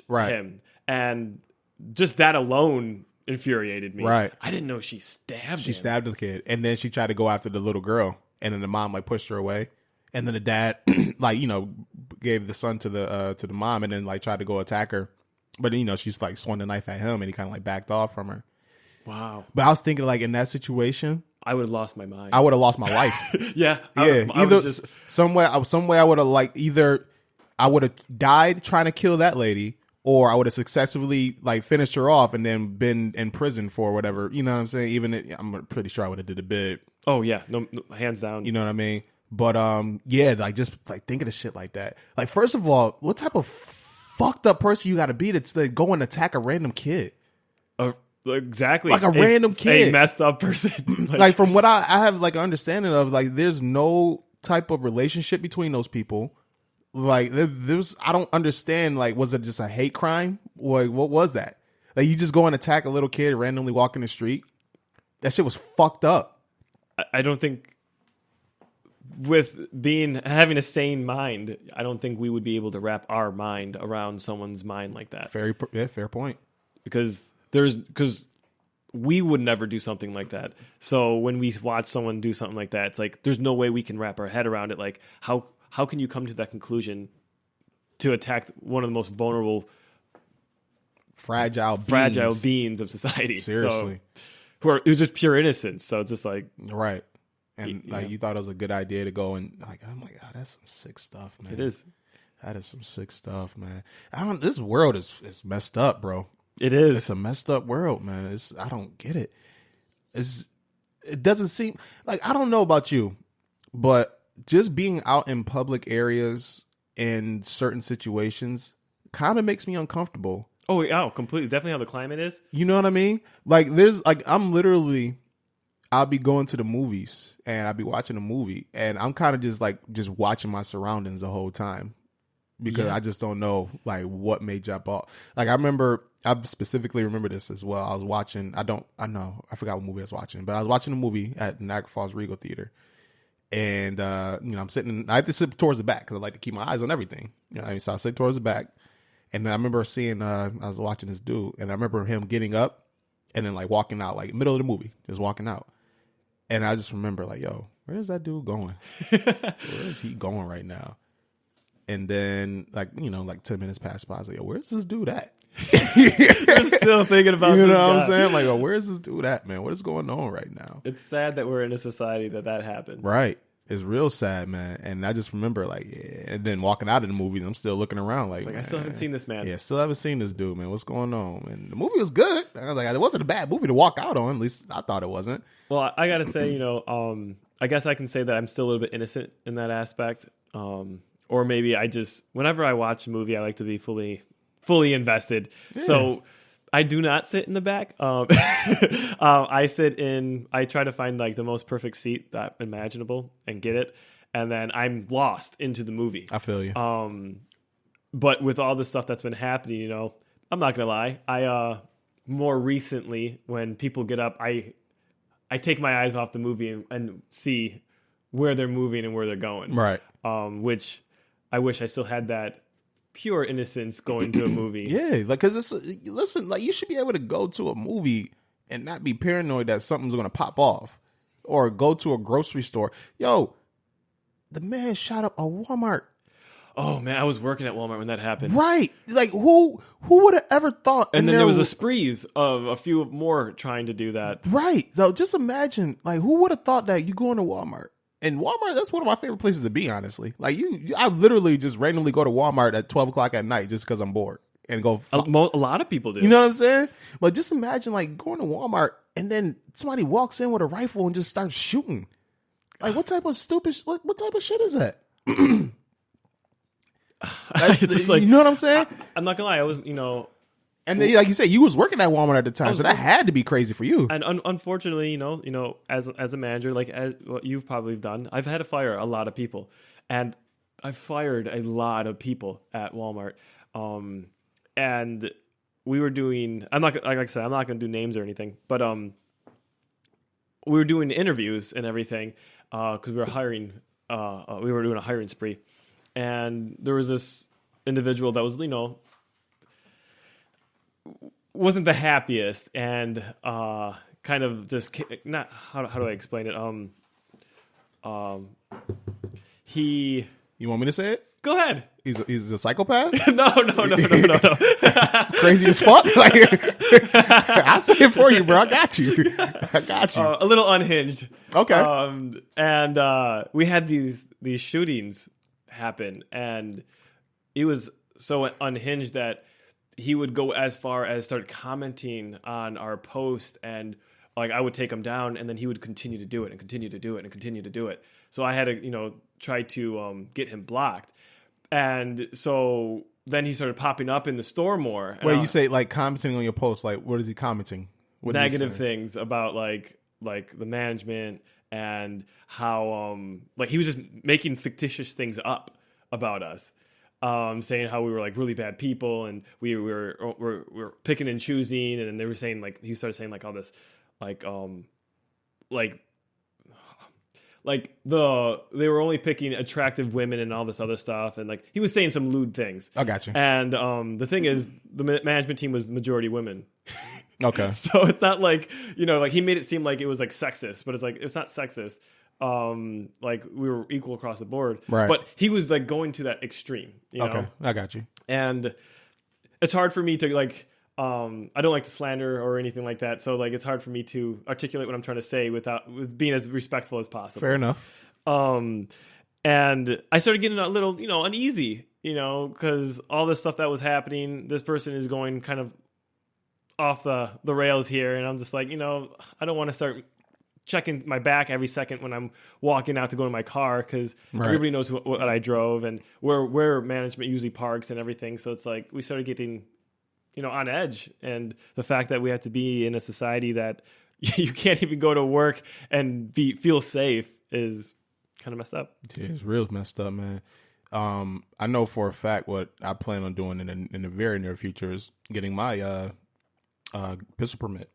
him. And just that alone infuriated me. Right. I didn't know she stabbed him. She stabbed the kid. And then she tried to go after the little girl. And then the mom like pushed her away. And then the dad like, gave the son to the mom and then like tried to go attack her. But she's like swung the knife at him and he kind of like backed off from her. Wow. But I was thinking like in that situation, I would have lost my mind. I would have lost my life. Yeah. Either some way I would have like either I would have died trying to kill that lady, or I would have successfully like finished her off and then been in prison for whatever. You know what I'm saying? I'm pretty sure I would have did a bit. Oh yeah, no, hands down. You know what I mean? But like just like thinking of shit like that. Like first of all, what type of fucked up person you got to be to go and attack a random kid? Exactly, like a random kid, a messed up person. Like from what I have like an understanding of, like there's no type of relationship between those people. Like there's I don't understand. Like was it just a hate crime? Like what was that? Like you just go and attack a little kid randomly walking the street? That shit was fucked up. I don't think with having a sane mind, I don't think we would be able to wrap our mind around someone's mind like that. Fair point. Because we would never do something like that. So when we watch someone do something like that, it's like there's no way we can wrap our head around it. Like how can you come to that conclusion to attack one of the most vulnerable, fragile beings of society? Seriously, so, it was just pure innocence. So it's just like right. And you thought it was a good idea to go and like, oh my God, that's some sick stuff, man. It is. That is some sick stuff, man. This world is messed up, bro. It is. It's a messed up world, man. I don't get it. It doesn't seem like, I don't know about you, but just being out in public areas in certain situations kind of makes me uncomfortable. Oh, yeah, completely. Definitely how the climate is. You know what I mean? Like I'll be going to the movies and I'll be watching a movie and I'm kind of just watching my surroundings the whole time because I just don't know like what may jump off. Like I specifically remember this as well. I was watching, I forgot what movie I was watching, but I was watching a movie at Niagara Falls Regal Theater. And, I'm sitting, I have to sit towards the back because I like to keep my eyes on everything. You know what I mean? So I sit towards the back. And then I remember seeing, I was watching this dude and I remember him getting up and then like walking out, like middle of the movie, just walking out. And I just remember like, yo, where is that dude going? Where is he going right now? And then like 10 minutes passed by. I was like, yo, where's this dude at? You're still thinking about this what I'm saying? Like, oh, where's this dude at, man? What is going on right now? It's sad that we're in a society that happens. Right. It's real sad, man. And I just remember like, and then walking out of the movie, I'm still looking around like, I still haven't seen this man. Yeah, still haven't seen this dude, man. What's going on? And the movie was good. I was like, it wasn't a bad movie to walk out on. At least I thought it wasn't. Well, I got to say, I guess I can say that I'm still a little bit innocent in that aspect. Or maybe whenever I watch a movie, I like to be fully invested. Yeah. So I do not sit in the back. I try to find like the most perfect seat that imaginable and get it. And then I'm lost into the movie. I feel you. But with all the stuff that's been happening, I'm not going to lie. I, more recently when people get up, I take my eyes off the movie and see where they're moving and where they're going. Right. Which I wish I still had that pure innocence going to a movie. Yeah, like because listen, like you should be able to go to a movie and not be paranoid that something's going to pop off, or go to a grocery store. Yo, the man shot up a Walmart. Oh man, I was working at Walmart when that happened. Right, like who would have ever thought? And then there was a sprees of a few more trying to do that. Right, so just imagine, like who would have thought that you go into Walmart? And Walmart, that's one of my favorite places to be, honestly. Like I literally just randomly go to Walmart at 12 o'clock at night just because I'm bored and go. A lot of people do. You know what I'm saying? But just imagine like going to Walmart and then somebody walks in with a rifle and just starts shooting. Like what type of what type of shit is that? It's just like, you know what I'm saying? I'm not gonna lie, I was, And then, like you said, you was working at Walmart at the time, so that had to be crazy for you. And unfortunately, as a manager, like as what you've probably done, I've had to fire a lot of people, and I fired a lot of people at Walmart. And we were doing, like I said, I'm not going to do names or anything, but we were doing interviews and everything because we were hiring. We were doing a hiring spree, and there was this individual that was, wasn't the happiest, and kind of just not how do I explain it? He. You want me to say it? Go ahead. He's a psychopath? No. Crazy as fuck. Like, I'll say it for you, bro. I got you. A little unhinged. Okay. And we had these shootings happen, and he was so unhinged that he would go as far as start commenting on our post, and like I would take him down, and then he would continue to do it and continue to do it and continue to do it. So I had to, try to get him blocked. And so then he started popping up in the store more. And Wait, you say like commenting on your post, like what is he commenting? What negative things about like the management and how like he was just making fictitious things up about us. Saying how we were like really bad people and we were picking and choosing, and then they were saying like he started saying like all this like they were only picking attractive women and all this other stuff, and like he was saying some lewd things. I got you. And the thing is, the management team was majority women. Okay. So it's not like like he made it seem like it was like sexist, but it's like it's not sexist. Like we were equal across the board, right? But he was like going to that extreme. Okay, I got you. And it's hard for me to like. I don't like to slander or anything like that, so like it's hard for me to articulate what I'm trying to say with being as respectful as possible. Fair enough. And I started getting a little, uneasy, because all this stuff that was happening, this person is going kind of off the rails here, and I'm just like, I don't want to start checking my back every second when I'm walking out to go to my car, because everybody knows what I drove and where management usually parks and everything. So it's like we started getting on edge, and the fact that we have to be in a society that you can't even go to work and feel safe is kind of messed up. Yeah, it's real messed up, man. I know for a fact what I plan on doing in the very near future is getting my pistol permit.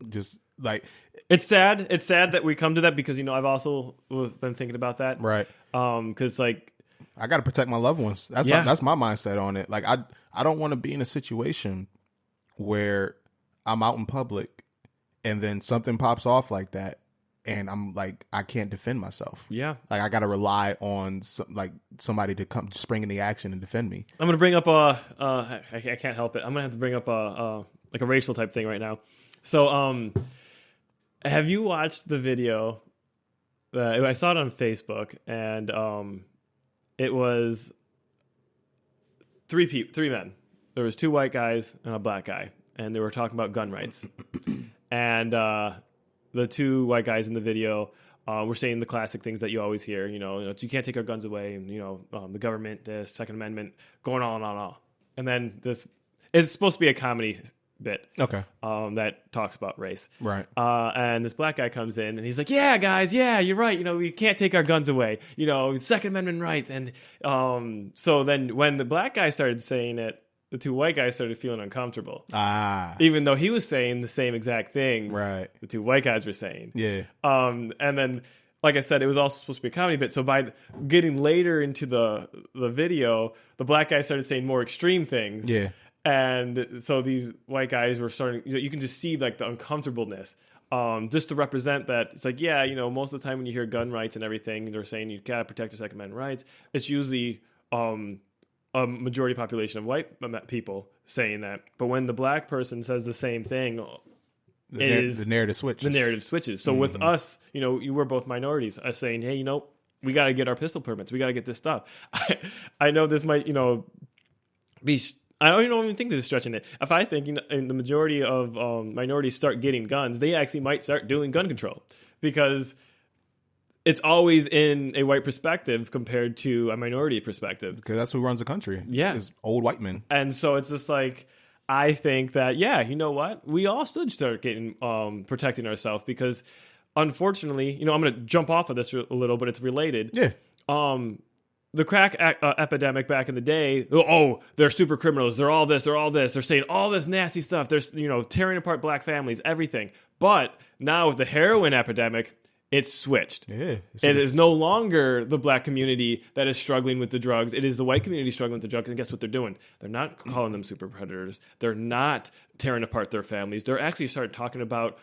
Just like it's sad that we come to that, because I've also been thinking about that, right? Because like I got to protect my loved ones. That's my mindset on it. Like I don't want to be in a situation where I'm out in public and then something pops off like that, and I'm like I can't defend myself. Yeah, like I got to rely on somebody to come spring in the action and defend me. I'm gonna bring up I can't help it. I'm gonna have to bring up a racial type thing right now. So have you watched the video? I saw it on Facebook, and it was three men. There was 2 white guys and a black guy, and they were talking about gun rights. And the 2 white guys in the video were saying the classic things that you always hear. You can't take our guns away, and the government, this Second Amendment, going on and on and on. And then it's supposed to be a comedy bit, okay, that talks about race, right? And this black guy comes in and he's like, "Yeah, guys, yeah, you're right. We can't take our guns away. Second Amendment rights." And so then when the black guy started saying it, the 2 white guys started feeling uncomfortable. Even though he was saying the same exact things, right? The 2 white guys were saying, yeah. And then, like I said, it was also supposed to be a comedy bit. So by getting later into the video, the black guy started saying more extreme things. Yeah. And so these white guys were starting, you can just see like the uncomfortableness, just to represent that. It's like, yeah, most of the time when you hear gun rights and everything, they're saying you gotta protect your Second Amendment rights. It's usually a majority population of white people saying that. But when the black person says the same thing, the narrative switches. The narrative switches. So with us, you were both minorities, us saying, hey, we got to get our pistol permits. We got to get this stuff. I know this might, be... I don't even think this is stretching it. If I think the majority of minorities start getting guns, they actually might start doing gun control, because it's always in a white perspective compared to a minority perspective. Because that's who runs the country. Yeah. Is old white men. And so it's just like, I think that, yeah, you know what? We all should start getting protecting ourselves, because unfortunately, I'm going to jump off of this a little, but it's related. Yeah. The crack epidemic back in the day, they're super criminals. They're all this. They're all this. They're saying all this nasty stuff. They're, tearing apart black families, everything. But now with the heroin epidemic, It's switched. Yeah. It is no longer the black community that is struggling with the drugs. It is the white community struggling with the drugs. And guess what they're doing? They're not calling them super predators. They're not tearing apart their families. They're actually started talking about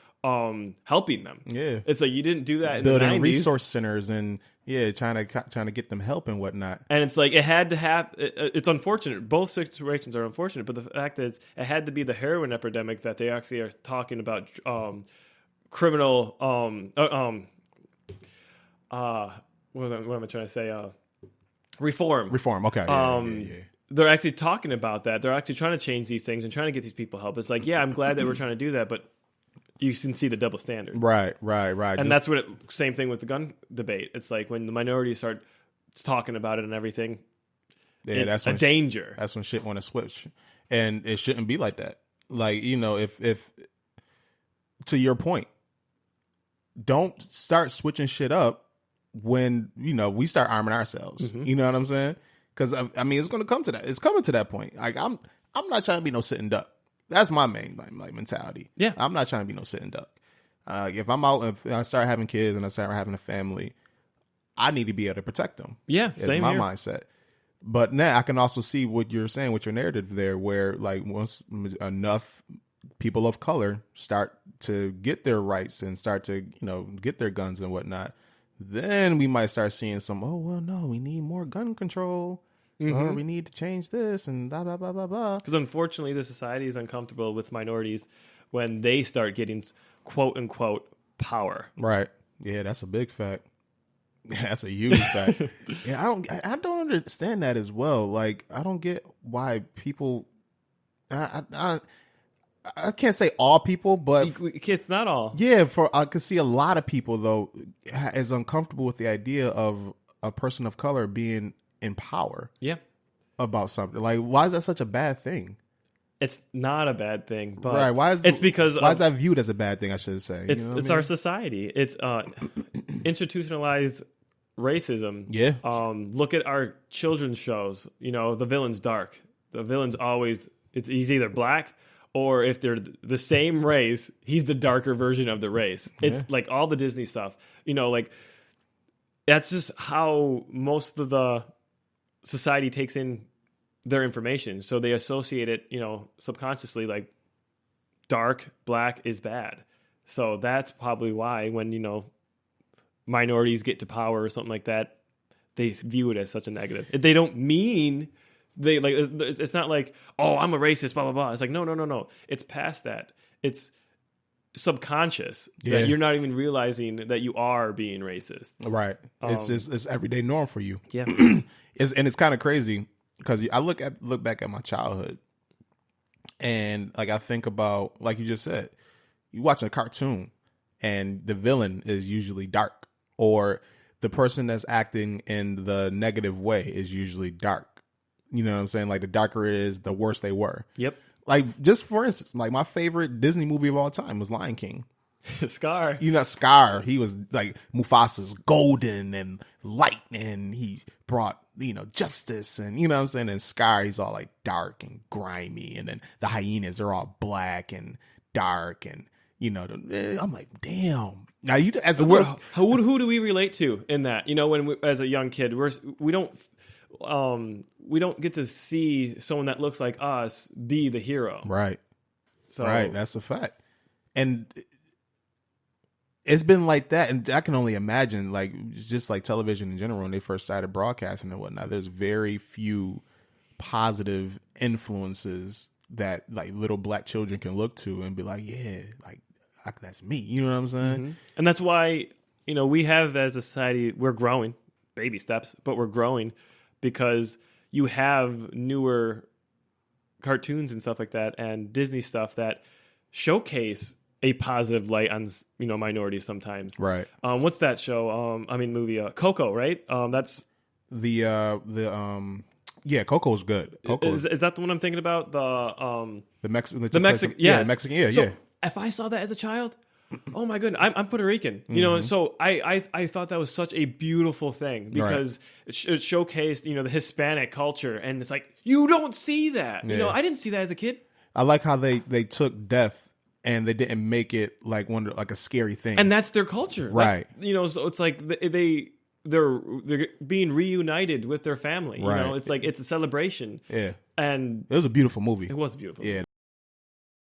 helping them. Yeah. It's like you didn't do that in building the 90s. resource centers and trying to get them help and whatnot. And it's like it had to happen. It's unfortunate. Both situations are unfortunate. But the fact is, it had to be the heroin epidemic that they actually are talking about criminal. What am I trying to say? Reform. Okay. They're actually talking about that. They're actually trying to change these things and trying to get these people help. It's like, yeah, I'm glad that we're trying to do that, but you can see the double standard. Right. And that's what same thing with the gun debate. It's like when the minorities start talking about it and everything, it's that's a danger. That's when shit want to switch. And it shouldn't be like that. Like, if to your point, don't start switching shit up when, we start arming ourselves. Mm-hmm. You know what I'm saying? Because, it's going to come to that. It's coming to that point. Like, I'm not trying to be no sitting duck. That's my main mentality. Yeah. I'm not trying to be no sitting duck. If I'm out, if I start having kids and I start having a family, I need to be able to protect them. Yeah, That's same my here. mindset. But now I can also see what you're saying with your narrative there, where like once enough people of color start to get their rights and start to, get their guns and whatnot, then we might start seeing we need more gun control. Or we need to change this and blah, blah, blah, blah, blah. Because unfortunately, the society is uncomfortable with minorities when they start getting quote unquote power. Right. Yeah, that's a big fact. That's a huge fact. Yeah, I don't understand that as well. Like, I don't get why people. I can't say all people, but It's not all. Yeah, I could see a lot of people though is uncomfortable with the idea of a person of color being in power. Yeah. About something. Like, why is that such a bad thing? It's not a bad thing, but right. Why is that viewed as a bad thing? I should say. It's our society. It's institutionalized racism. Yeah. Look at our children's shows. The villain's dark. The villain's always he's either black or if they're the same race, he's the darker version of the race. It's like all the Disney stuff. Like that's just how most of the society takes in their information. So they associate it, subconsciously, like dark, black is bad. So that's probably why when, minorities get to power or something like that, they view it as such a negative. They don't mean it's not like, oh, I'm a racist, blah, blah, blah. It's like, no. It's past that. It's subconscious that you're not even realizing that you are being racist. Right. It's everyday norm for you. Yeah. It's kind of crazy because I look back at my childhood and like I think about, like you just said, you watch a cartoon and the villain is usually dark, or the person that's acting in the negative way is usually dark. You know what I'm saying? Like the darker it is, the worse they were. Yep. Like, just for instance, like my favorite Disney movie of all time was Lion King. Scar. Scar, he was like Mufasa's golden and light, and he brought, justice, and you know what I'm saying? And Scar, he's all like dark and grimy, and then the hyenas are all black and dark, and I'm like, damn. Now you as a who do we relate to in that? When as a young kid, we don't get to see someone that looks like us be the hero. Right. So right, that's a fact. And it's been like that, and I can only imagine, like, just like television in general, when they first started broadcasting and whatnot, there's very few positive influences that, like, little black children can look to and be like, yeah, like, that's me. You know what I'm saying? Mm-hmm. And that's why, we have, as a society, we're growing, baby steps, but we're growing because you have newer cartoons and stuff like that and Disney stuff that showcase a positive light on, minorities sometimes. Right. What's that show? Movie, Coco, right? That's Coco's good. Is that the one I'm thinking about? The Mexican, Mexican. Yeah. So if I saw that as a child, oh my goodness, I'm Puerto Rican, so I thought that was such a beautiful thing because it showcased, the Hispanic culture, and it's like, you don't see that. I didn't see that as a kid. I like how they took death and they didn't make it like like a scary thing. And that's their culture, right? So it's like they're being reunited with their family. Right. It's like it's a celebration. Yeah, and it was a beautiful movie. It was a beautiful. Yeah. Movie.